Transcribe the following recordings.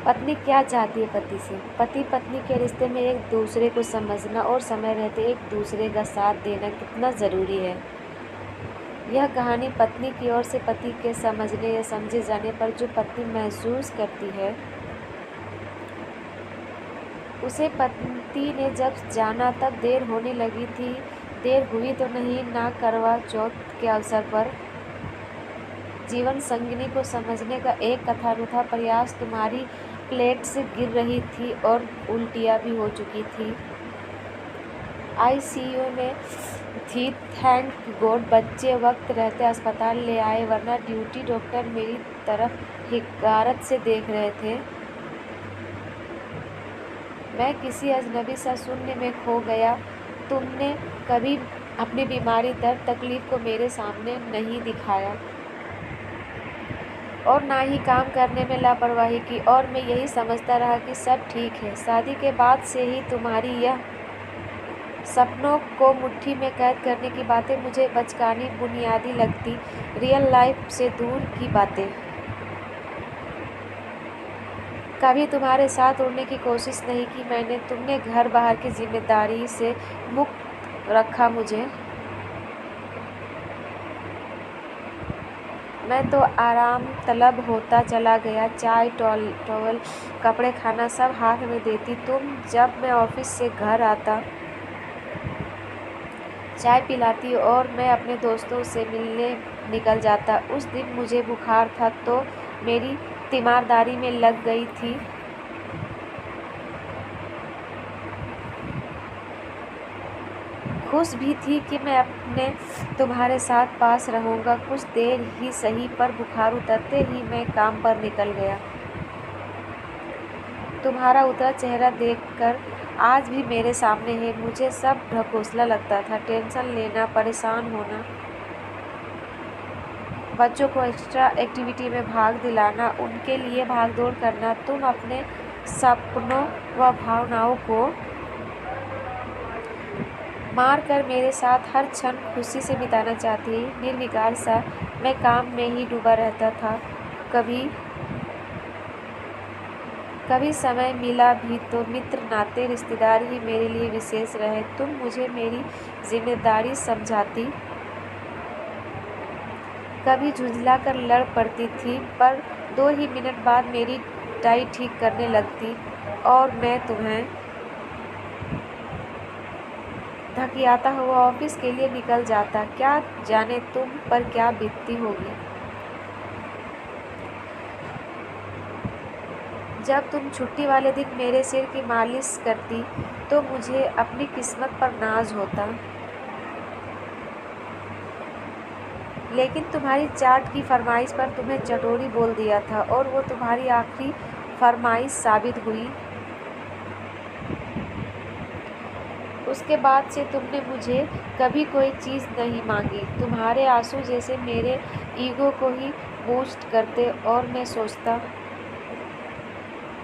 पत्नी क्या चाहती है पति से? पति पत्नी के रिश्ते में एक दूसरे को समझना और समय रहते एक दूसरे का साथ देना कितना ज़रूरी है। यह कहानी पत्नी की ओर से पति के समझने या समझे जाने पर जो पत्नी महसूस करती है, उसे पति ने जब जाना तब देर होने लगी थी। देर हुई तो नहीं ना करवा चौथ के अवसर पर जीवन संगिनी को समझने का एक कथानुथा प्रयास तुम्हारी प्लेट से गिर रही थी और उल्टियाँ भी हो चुकी थी। आईसीयू में थी। थैंक गॉड बच्चे वक्त रहते अस्पताल ले आए, वरना ड्यूटी डॉक्टर मेरी तरफ हिकारत से देख रहे थे। मैं किसी अजनबी सा शून्य में खो गया। तुमने कभी अपनी बीमारी, दर्द, तकलीफ को मेरे सामने नहीं दिखाया और ना ही काम करने में लापरवाही की, और मैं यही समझता रहा कि सब ठीक है। शादी के बाद से ही तुम्हारी यह सपनों को मुट्ठी में कैद करने की बातें मुझे बचकानी बुनियादी लगती, रियल लाइफ से दूर की बातें। कभी तुम्हारे साथ उड़ने की कोशिश नहीं की मैंने। तुमने घर बाहर की जिम्मेदारी से मुक्त रखा मुझे। मैं तो आराम तलब होता चला गया। चाय, टॉवल, कपड़े, खाना सब हाथ में देती तुम। जब मैं ऑफिस से घर आता, चाय पिलाती और मैं अपने दोस्तों से मिलने निकल जाता। उस दिन मुझे बुखार था तो मेरी तीमारदारी में लग गई थी। खुश भी थी कि मैं अपने तुम्हारे साथ पास रहूँगा। कुछ देर ही सही, पर बुखार उतरते ही मैं काम पर निकल गया। तुम्हारा उतरा चेहरा देखकर आज भी मेरे सामने है। मुझे सब ढकोसला लगता था, टेंशन लेना, परेशान होना, बच्चों को एक्स्ट्रा एक्टिविटी में भाग दिलाना, उनके लिए भागदौड़ करना। तुम अपने सपनों व भावनाओं को मार कर मेरे साथ हर क्षण खुशी से बिताना चाहती। निर्विकार सा मैं काम में ही डूबा रहता था। कभी समय मिला भी तो मित्र, नाते, रिश्तेदार ही मेरे लिए विशेष रहे। तुम मुझे मेरी जिम्मेदारी समझाती, कभी झुंझला कर लड़ पड़ती थी, पर 2 ही मिनट बाद मेरी टाई ठीक करने लगती और मैं तुम्हें थकियाता हुआ ऑफिस के लिए निकल जाता। क्या जाने तुम पर क्या बीतती होगी जब तुम छुट्टी वाले दिन मेरे सिर की मालिश करती तो मुझे अपनी किस्मत पर नाज होता। लेकिन तुम्हारी चाट की फरमाइश पर तुम्हें चटोरी बोल दिया था और वो तुम्हारी आखिरी फरमाइश साबित हुई। उसके बाद से तुमने मुझे कभी कोई चीज़ नहीं मांगी। तुम्हारे आंसू जैसे मेरे ईगो को ही बूस्ट करते और मैं सोचता,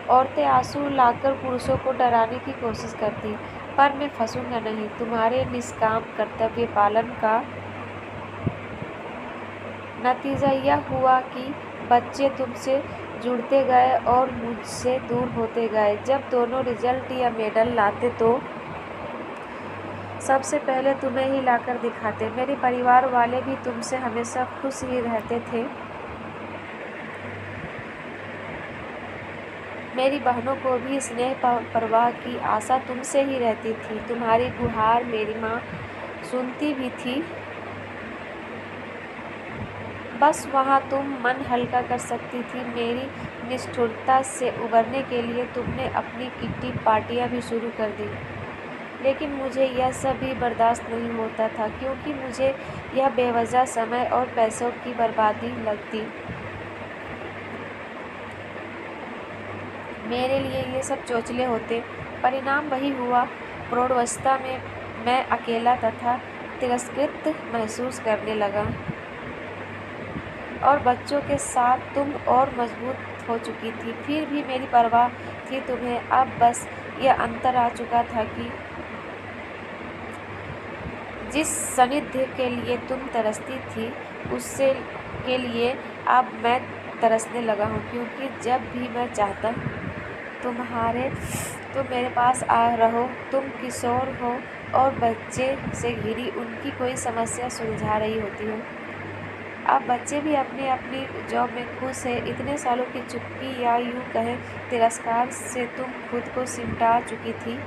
औरतें आंसू लाकर पुरुषों को डराने की कोशिश करती, पर मैं फंसूंगा नहीं। तुम्हारे निष्काम कर्तव्य पालन का नतीजा यह हुआ कि बच्चे तुमसे जुड़ते गए और मुझसे दूर होते गए। जब दोनों रिजल्ट या मेडल लाते तो सबसे पहले तुम्हें ही लाकर दिखाते। मेरे परिवार वाले भी तुमसे हमेशा खुश ही रहते थे। मेरी बहनों को भी स्नेह परवाह की आशा तुमसे ही रहती थी। तुम्हारी गुहार मेरी माँ सुनती भी थी। बस वहाँ तुम मन हल्का कर सकती थी। मेरी निष्ठुरता से उबरने के लिए तुमने अपनी किट्टी पार्टियाँ भी शुरू कर दी। लेकिन मुझे यह सब भी बर्दाश्त नहीं होता था, क्योंकि मुझे यह बेवजह समय और पैसों की बर्बादी लगती। मेरे लिए ये सब चोचले होते। परिणाम वही हुआ। प्रौढ़ावस्था में मैं अकेला तथा तिरस्कृत महसूस करने लगा और बच्चों के साथ तुम और मजबूत हो चुकी थी। फिर भी मेरी परवाह थी तुम्हें। अब बस यह अंतर आ चुका था कि जिस सानिध्य के लिए तुम तरसती थी, उससे के लिए अब मैं तरसने लगा हूँ, क्योंकि जब भी मैं चाहता तुम मेरे पास आ रहो। तुम किशोर हो और बच्चे से घिरी उनकी कोई समस्या सुलझा रही होती हो। अब बच्चे भी अपनी अपनी जॉब में खुश है। इतने सालों की चुप्पी या यूँ कहें तिरस्कार से तुम खुद को सिमटा चुकी थी।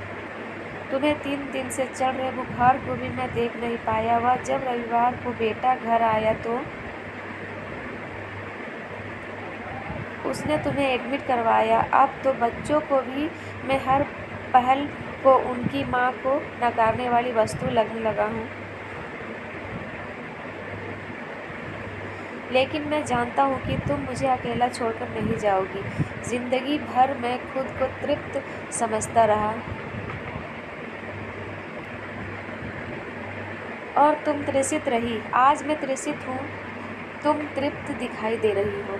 तुम्हें 3 दिन से चल रहे बुखार को भी मैं देख नहीं पाया। वह जब रविवार को बेटा घर आया तो उसने तुम्हें एडमिट करवाया। अब तो बच्चों को भी मैं हर पहल को उनकी माँ को नकारने वाली वस्तु लगने लगा हूँ। लेकिन मैं जानता हूँ कि तुम मुझे अकेला छोड़कर नहीं जाओगी। जिंदगी भर मैं खुद को तृप्त समझता रहा और तुम तृषित रही। आज मैं तृषित हूँ, तुम तृप्त दिखाई दे रही हो।